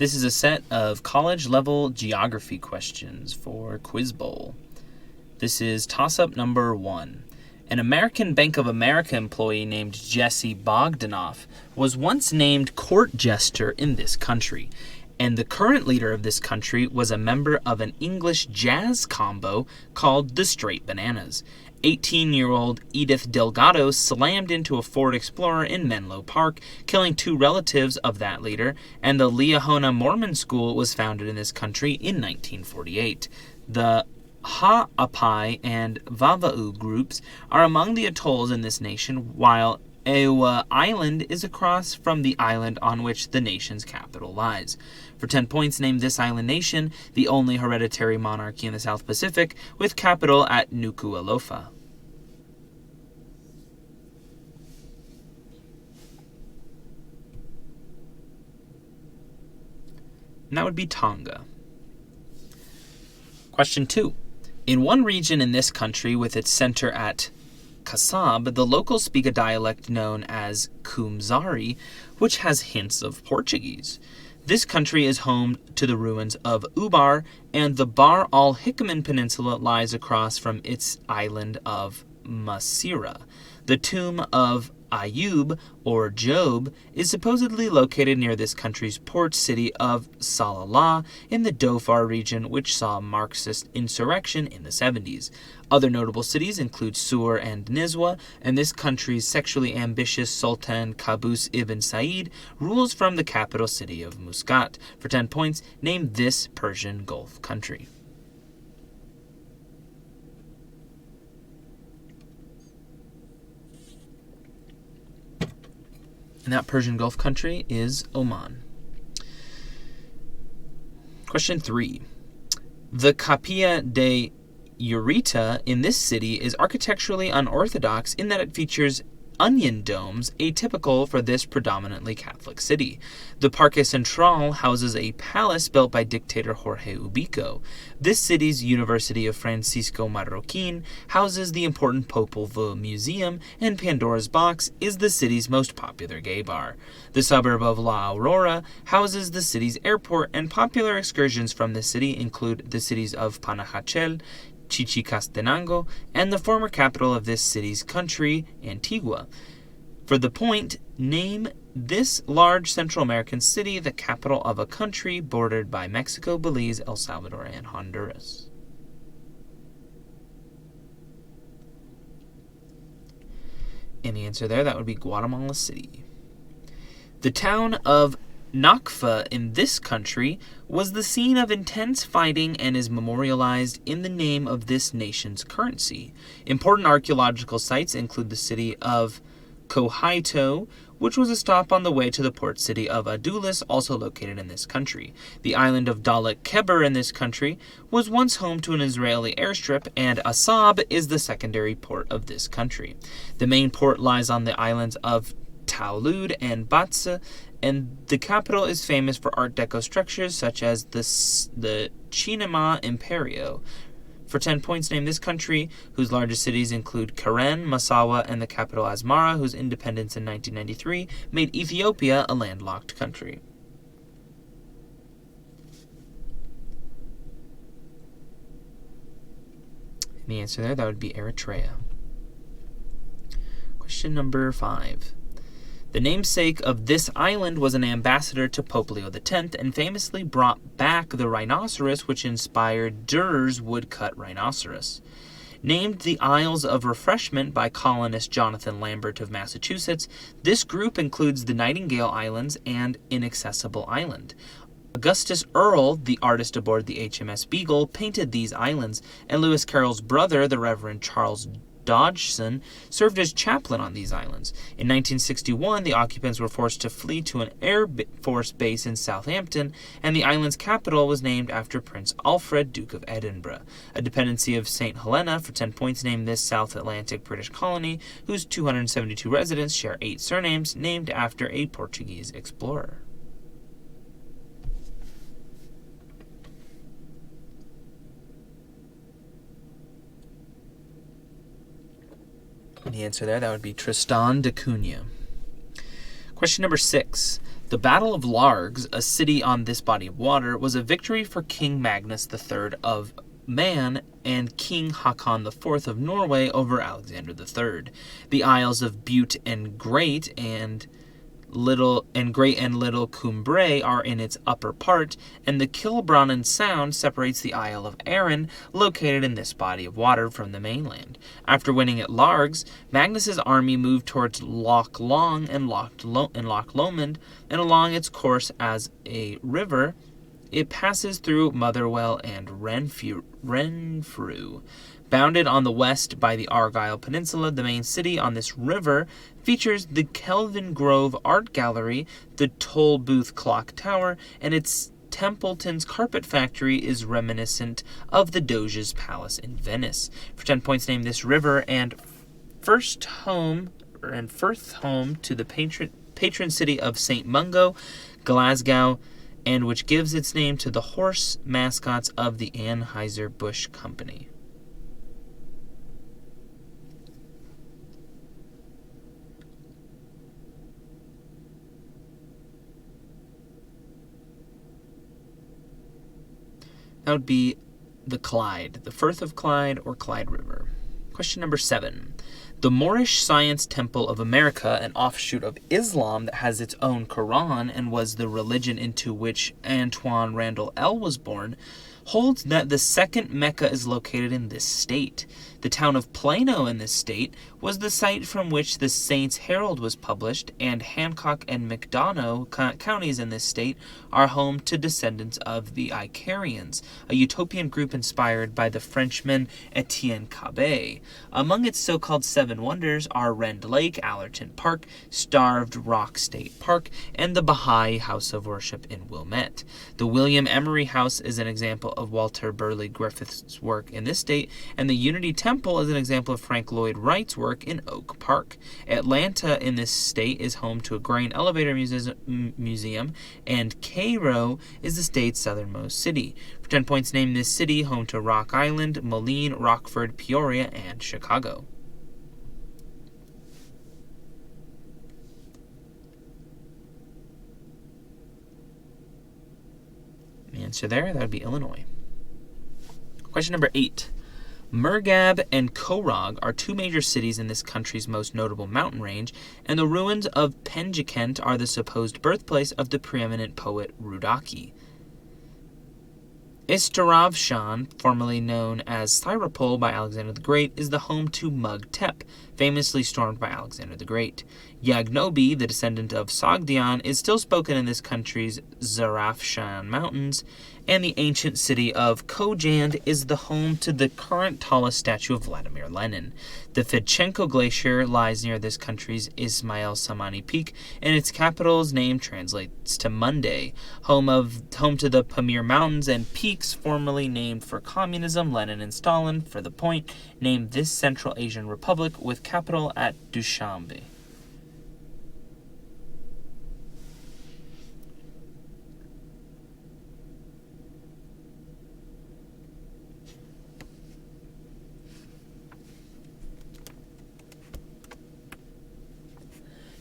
This is a set of college-level geography questions for Quiz Bowl. This is toss-up number 1. An American Bank of America employee named Jesse Bogdanoff was once named court jester in this country, and the current leader of this country was a member of an English jazz combo called the Straight Bananas. 18-year-old Edith Delgado slammed into a Ford Explorer in Menlo Park, killing 2 relatives of that leader, and the Liahona Mormon School was founded in this country in 1948. The Ha'apai and Vava'u groups are among the atolls in this nation, while Eoa Island is across from the island on which the nation's capital lies. For 10 points, name this island nation, the only hereditary monarchy in the South Pacific, with capital at Nuku'alofa. And that would be Tonga. Question 2. In one region in this country, with its center at Kasab, the locals speak a dialect known as Kumzari, which has hints of Portuguese. This country is home to the ruins of Ubar, and the Bar al-Hikman Peninsula lies across from its island of Masira. The tomb of Ayub, or Job, is supposedly located near this country's port city of Salalah in the Dhofar region, which saw Marxist insurrection in the 70s. Other notable cities include Sur and Nizwa, and this country's sexually ambitious Sultan Qaboos ibn Said rules from the capital city of Muscat. For 10 points, name this Persian Gulf country. And that Persian Gulf country is Oman. Question 3. The Capilla de Ureta in this city is architecturally unorthodox in that it features onion domes, atypical for this predominantly Catholic city. The Parque Central houses a palace built by dictator Jorge Ubico. This city's University of Francisco Marroquin houses the important Popol Vuh Museum, and Pandora's Box is the city's most popular gay bar. The suburb of La Aurora houses the city's airport, and popular excursions from the city include the cities of Panajachel, Chichicastenango, and the former capital of this city's country, Antigua. For the point, name this large Central American city, the capital of a country bordered by Mexico, Belize, El Salvador, and Honduras. And the answer there, that would be Guatemala City. The town of Nakfa in this country was the scene of intense fighting and is memorialized in the name of this nation's currency. Important archaeological sites include the city of Kohaito, which was a stop on the way to the port city of Adulis, also located in this country. The island of Dalit Keber in this country was once home to an Israeli airstrip, and Asab is the secondary port of this country. The main port lies on the islands of Taulud and Batsa, and the capital is famous for Art Deco structures such as the Cinema Imperio. For 10 points, name this country, whose largest cities include Karen, Massawa, and the capital Asmara, whose independence in 1993 made Ethiopia a landlocked country. And the answer there, that would be Eritrea. Question number 5. The namesake of this island was an ambassador to Pope Leo X and famously brought back the rhinoceros which inspired Durer's woodcut rhinoceros. Named the Isles of Refreshment by colonist Jonathan Lambert of Massachusetts, this group includes the Nightingale Islands and Inaccessible Island. Augustus Earle, the artist aboard the HMS Beagle, painted these islands, and Lewis Carroll's brother, the Reverend Charles Dodgson, served as chaplain on these islands. In 1961, the occupants were forced to flee to an Air Force base in Southampton, and the island's capital was named after Prince Alfred, Duke of Edinburgh. A dependency of St. Helena, for 10 points, named this South Atlantic British colony, whose 272 residents share 8 surnames named after a Portuguese explorer. The answer there, that would be Tristan da Cunha. Question number 6. The Battle of Largs, a city on this body of water, was a victory for King Magnus III of Man and King Hakon IV of Norway over Alexander III. The Isles of Bute and Great and Little Cumbrae are in its upper part, and the Kilbrannan Sound separates the Isle of Arran, located in this body of water, from the mainland. After winning at Largs, Magnus's army moved towards Loch Long and Loch Lomond, and along its course as a river, it passes through Motherwell and Renfrew. Bounded on the west by the Argyll Peninsula, the main city on this river features the Kelvin Grove Art Gallery, the Tolbooth Clock Tower, and its Templeton's Carpet Factory is reminiscent of the Doge's Palace in Venice. For 10 points, name this river and first home to the patron city of St. Mungo, Glasgow, and which gives its name to the horse mascots of the Anheuser-Busch Company. That would be the Clyde, the Firth of Clyde or Clyde River. Question number 7. The Moorish Science Temple of America, an offshoot of Islam that has its own Quran and was the religion into which Antoine Randall L. was born, holds that the second Mecca is located in this state. The town of Plano in this state was the site from which the Saints Herald was published, and Hancock and McDonough counties in this state are home to descendants of the Icarians, a utopian group inspired by the Frenchman Etienne Cabet. Among its so-called seven wonders are Rend Lake, Allerton Park, Starved Rock State Park, and the Baha'i House of Worship in Wilmette. The William Emery House is an example of Walter Burley Griffith's work in this state, and the Unity Temple is an example of Frank Lloyd Wright's work in Oak Park. Atlanta in this state is home to a grain elevator museum, and Cairo is the state's southernmost city. For 10 points, name this city, home to Rock Island, Moline, Rockford, Peoria, and Chicago. The answer there, that would be Illinois. Question number 8. Murghab and Korog are two major cities in this country's most notable mountain range, and the ruins of Penjikent are the supposed birthplace of the preeminent poet Rudaki. Istaravshan, formerly known as Thyropol by Alexander the Great, is the home to Mug Tep, famously stormed by Alexander the Great. Yagnobi, the descendant of Sogdian, is still spoken in this country's Zarafshan Mountains, and the ancient city of Kojand is the home to the current tallest statue of Vladimir Lenin. The Fedchenko Glacier lies near this country's Ismail Samani Peak, and its capital's name translates to Monday. Home to the Pamir Mountains and peaks formerly named for communism, Lenin and Stalin, for the point, named this Central Asian republic with capital at Dushanbe.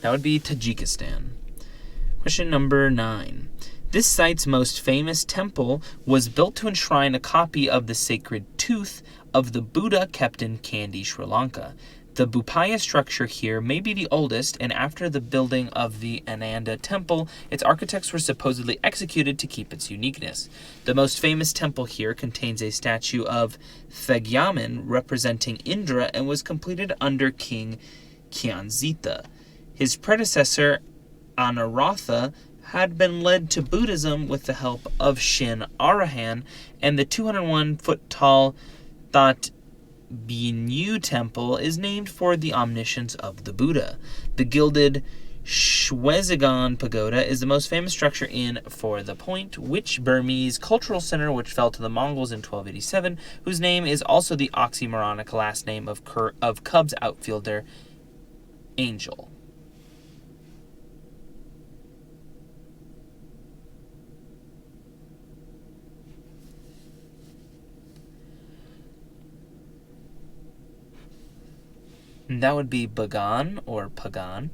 That would be Tajikistan. Question number 9. This site's most famous temple was built to enshrine a copy of the sacred tooth of the Buddha kept in Kandy, Sri Lanka. The Bhupaya structure here may be the oldest, and after the building of the Ananda temple, its architects were supposedly executed to keep its uniqueness. The most famous temple here contains a statue of Thagyaman representing Indra and was completed under King Kyanzita. His predecessor, Anaratha, had been led to Buddhism with the help of Shin Arahan, and the 201-foot-tall That Binyu Temple is named for the omniscience of the Buddha. The gilded Shwezigon Pagoda is the most famous structure in For the Point, which Burmese cultural center which fell to the Mongols in 1287, whose name is also the oxymoronic last name of Cubs outfielder Angel. And that would be Bagan or Pagan.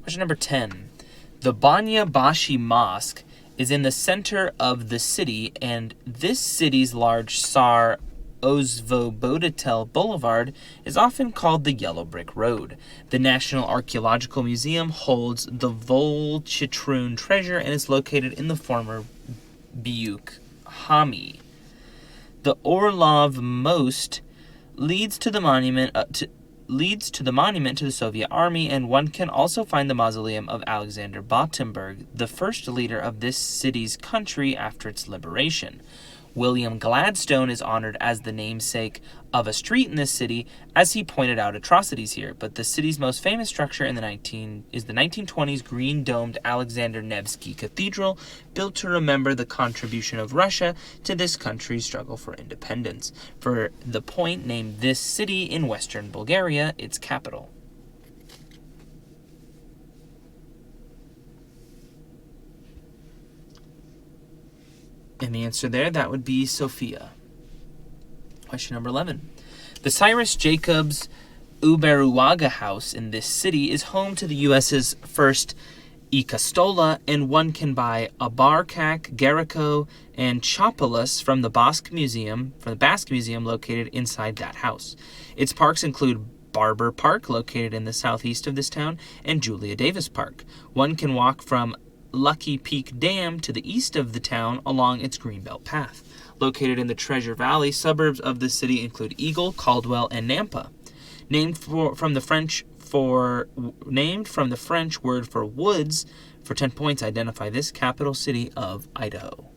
Question number 10. The Banya Bashi Mosque is in the center of the city, and this city's large Tsar Osvobodatel Boulevard is often called the Yellow Brick Road. The National Archaeological Museum holds the Volchitrun treasure and is located in the former Biuk Hami. The Orlov Most leads to the monument to the Soviet Army, and one can also find the mausoleum of Alexander Batenburg, the first leader of this city's country after its liberation. William Gladstone is honored as the namesake of a street in this city, as he pointed out atrocities here, but the city's most famous structure is the 1920s green-domed Alexander Nevsky Cathedral, built to remember the contribution of Russia to this country's struggle for independence. For the point, named this city in western Bulgaria its capital. And the answer there, that would be Sofia. Question number 11. The Cyrus Jacobs Uberuaga House in this city is home to the U.S.'s first Ikastola, and one can buy a Barkak, Geriko, and Chopolis from the Basque Museum located inside that house. Its parks include Barber Park, located in the southeast of this town, and Julia Davis Park. One can walk from Lucky Peak Dam to the east of the town along its Greenbelt Path. Located in the Treasure Valley, suburbs of the city include Eagle, Caldwell, and Nampa. Named from the French word for woods, for 10 points, identify this capital city of Idaho.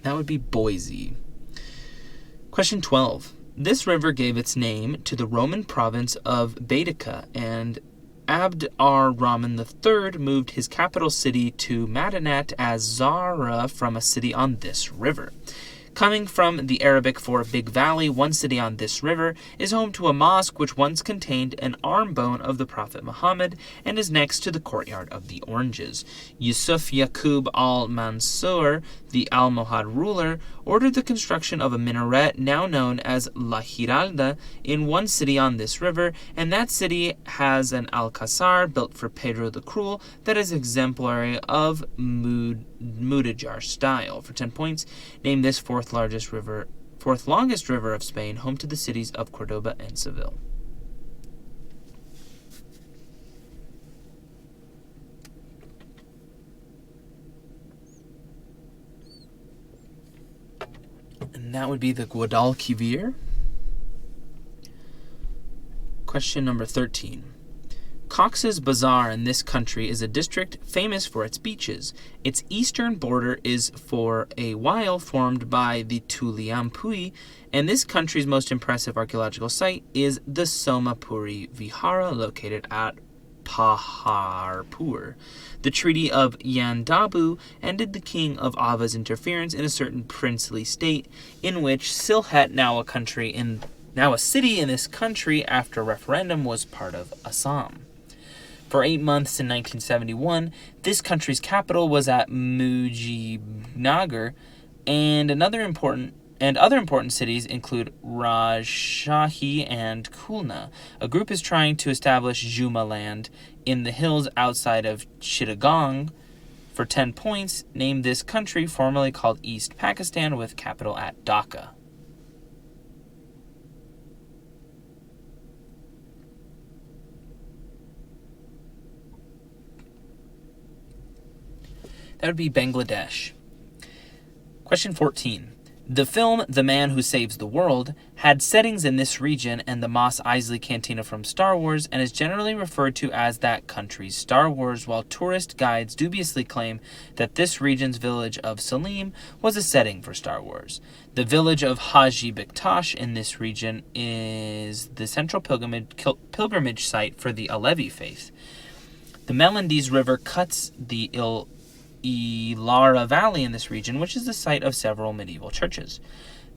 That would be Boise. Question 12. This river gave its name to the Roman province of Baetica, and Abd ar-Rahman III moved his capital city to Madinat as Zara from a city on this river. Coming from the Arabic for Big Valley, one city on this river is home to a mosque which once contained an arm bone of the Prophet Muhammad and is next to the courtyard of the Oranges. Yusuf Yaqub al-Mansur, the Almohad ruler, ordered the construction of a minaret now known as La Giralda in one city on this river, and that city has an alcazar built for Pedro the Cruel that is exemplary of Mudejar style. For 10 points, name this fourth longest river of Spain, home to the cities of Cordoba and Seville. And that would be the Guadalquivir. Question number 13. Cox's Bazar in this country is a district famous for its beaches. Its eastern border is for a while formed by the Tuliampui, and this country's most impressive archaeological site is the Somapuri Vihara, located at Paharpur. The Treaty of Yandabu ended the king of Ava's interference in a certain princely state, in which Sylhet, now a city in this country after a referendum, was part of Assam. For 8 months in 1971, this country's capital was at Mujibnagar, and other important cities include Rajshahi and Khulna. A group is trying to establish Juma land in the hills outside of Chittagong. For 10 points, name this country, formerly called East Pakistan, with capital at Dhaka. That would be Bangladesh. Question 14. The film The Man Who Saves the World had settings in this region and the Mos Eisley Cantina from Star Wars, and is generally referred to as that country's Star Wars, while tourist guides dubiously claim that this region's village of Salim was a setting for Star Wars. The village of Haji Bektash in this region is the central pilgrimage site for the Alevi faith. The Melendez River cuts the Ilara Valley in this region, which is the site of several medieval churches.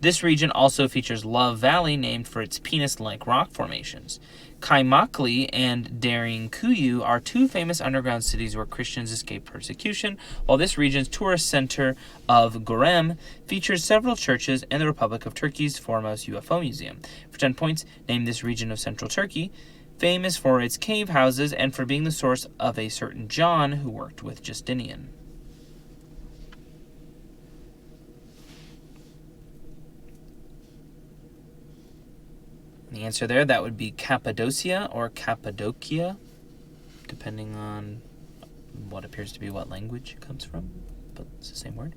This region also features Love Valley, named for its penis-like rock formations. Kaimakli and Daringkuyu are two famous underground cities where Christians escaped persecution, while this region's tourist center of Gorem features several churches and the Republic of Turkey's foremost UFO museum. For 10 points, name this region of central Turkey, famous for its cave houses and for being the source of a certain John who worked with Justinian. The answer there, that would be Cappadocia or Cappadocia, depending on what appears to be what language it comes from, but it's the same word.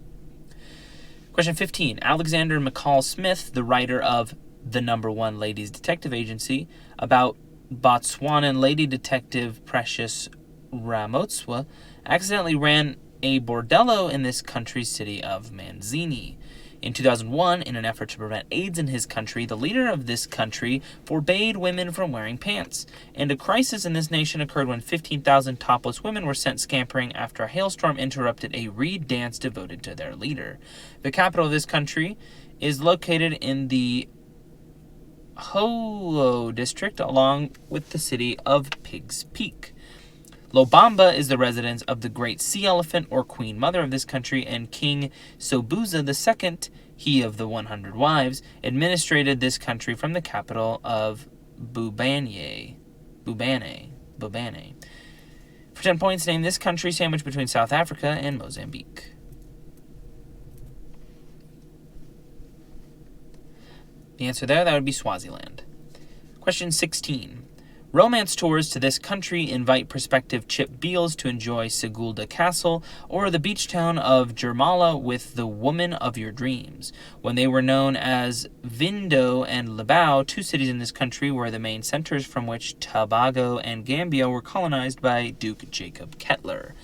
Question 15. Alexander McCall Smith, the writer of The Number One Ladies Detective Agency, about Botswanan lady detective Precious Ramotswa, accidentally ran a bordello in this country's city of Manzini. In 2001, in an effort to prevent AIDS in his country, the leader of this country forbade women from wearing pants. And a crisis in this nation occurred when 15,000 topless women were sent scampering after a hailstorm interrupted a reed dance devoted to their leader. The capital of this country is located in the Holo district, along with the city of Pigs Peak. Lobamba is the residence of the great sea elephant or queen mother of this country, and King Sobuza II, he of the 100 wives, administrated this country from the capital of Bubane. For 10 points, name this country sandwiched between South Africa and Mozambique. The answer there, that would be Swaziland. Question 16. Romance tours to this country invite prospective Chip Beals to enjoy Sigulda Castle or the beach town of Jermala with the woman of your dreams. When they were known as Vindo and Libau, two cities in this country were the main centers from which Tobago and Gambia were colonized by Duke Jacob Kettler.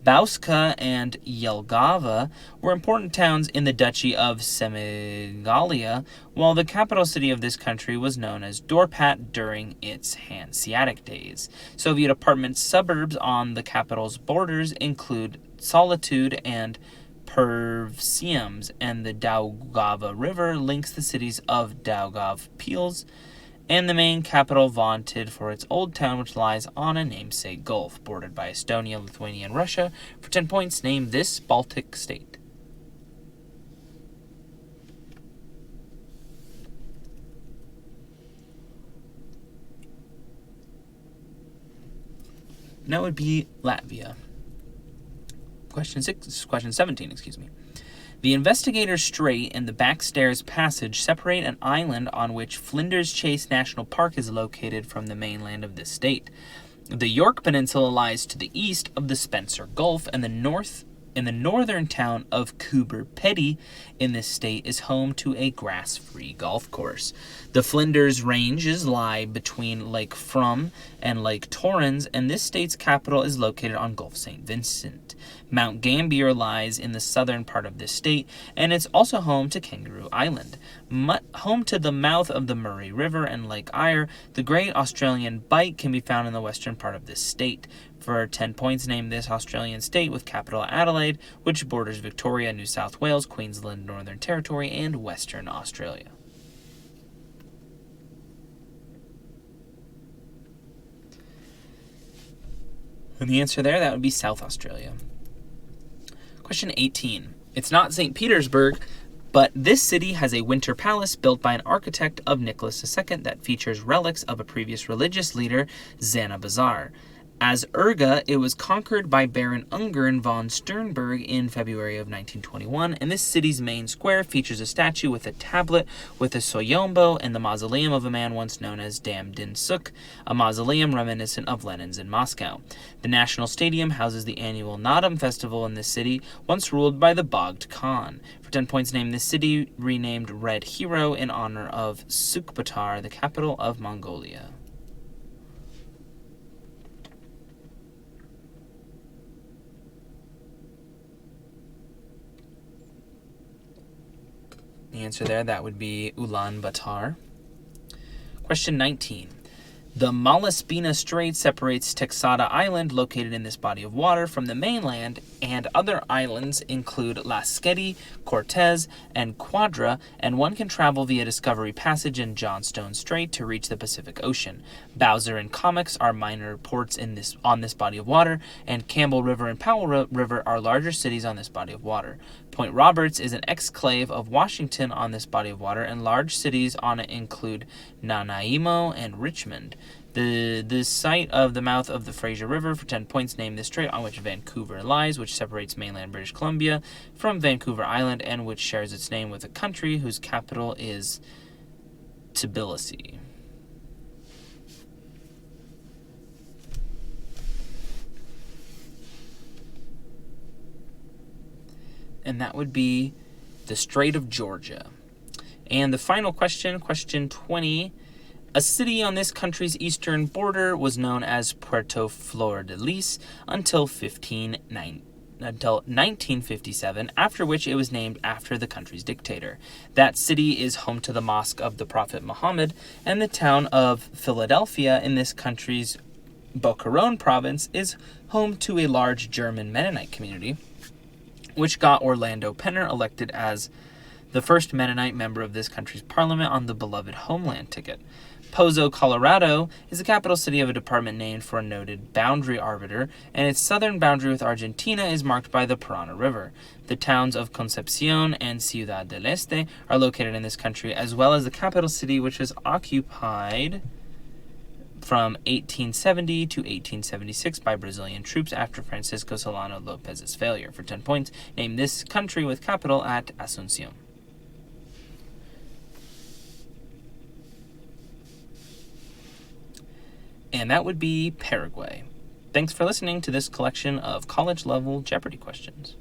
Bauska and Jelgava were important towns in the Duchy of Semigalia, while the capital city of this country was known as Dorpat during its Hanseatic days. Soviet apartment suburbs on the capital's borders include Solitude and Pervsiums, and the Daugava River links the cities of Daugava Pils and the main capital, vaunted for its old town, which lies on a namesake gulf, bordered by Estonia, Lithuania, and Russia. For 10 points, name this Baltic state. And that would be Latvia. Question 17, excuse me. The Investigator's Strait and the Backstairs Passage separate an island on which Flinders Chase National Park is located from the mainland of this state. The York Peninsula lies to the east of the Spencer Gulf, and the northern town of Coober Pedy in this state is home to a grass-free golf course. The Flinders Ranges lie between Lake Frome and Lake Torrens, and this state's capital is located on Gulf St. Vincent. Mount Gambier lies in the southern part of this state, and it's also home to Kangaroo Island. Home to the mouth of the Murray River and Lake Eyre, the Great Australian Bight can be found in the western part of this state. For 10 points, name this Australian state with capital Adelaide, which borders Victoria, New South Wales, Queensland, Northern Territory, and Western Australia. And the answer there, that would be South Australia. Question 18. It's not St. Petersburg, but this city has a winter palace built by an architect of Nicholas II that features relics of a previous religious leader, Zana Bazar. As Urga, it was conquered by Baron Ungern von Sternberg in February of 1921, and this city's main square features a statue with a tablet with a soyombo and the mausoleum of a man once known as Dam Din Suk, a mausoleum reminiscent of Lenin's in Moscow. The National Stadium houses the annual Nadam Festival in this city, once ruled by the Bogd Khan. For 10 points, name this city, renamed Red Hero in honor of Sukbatar, the capital of Mongolia. The answer there, that would be Ulaanbaatar. Question 19. The Malaspina Strait separates Texada Island, located in this body of water, from the mainland, and other islands include Lasqueti, Cortez, and Quadra, and one can travel via Discovery Passage and Johnstone Strait to reach the Pacific Ocean. Bowser and Comics are minor ports on this body of water, and Campbell River and Powell River are larger cities on this body of water. Point Roberts is an exclave of Washington on this body of water, and large cities on it include Nanaimo and Richmond. The site of the mouth of the Fraser River for 10 points named the strait on which Vancouver lies, which separates mainland British Columbia from Vancouver Island, and which shares its name with a country whose capital is Tbilisi. And that would be the Strait of Georgia. And the final question, question 20. A city on this country's eastern border was known as Puerto Flor-de-Lis until 1957, after which it was named after the country's dictator. That city is home to the Mosque of the Prophet Muhammad, and the town of Philadelphia in this country's Boca Raton province is home to a large German Mennonite community, which got Orlando Penner elected as the first Mennonite member of this country's parliament on the beloved Homeland ticket. Pozo, Colorado, is the capital city of a department named for a noted boundary arbiter, and its southern boundary with Argentina is marked by the Parana River. The towns of Concepcion and Ciudad del Este are located in this country, as well as the capital city, which was occupied from 1870 to 1876 by Brazilian troops after Francisco Solano Lopez's failure. For 10 points, name this country with capital at Asuncion. And that would be Paraguay. Thanks for listening to this collection of college-level Jeopardy questions.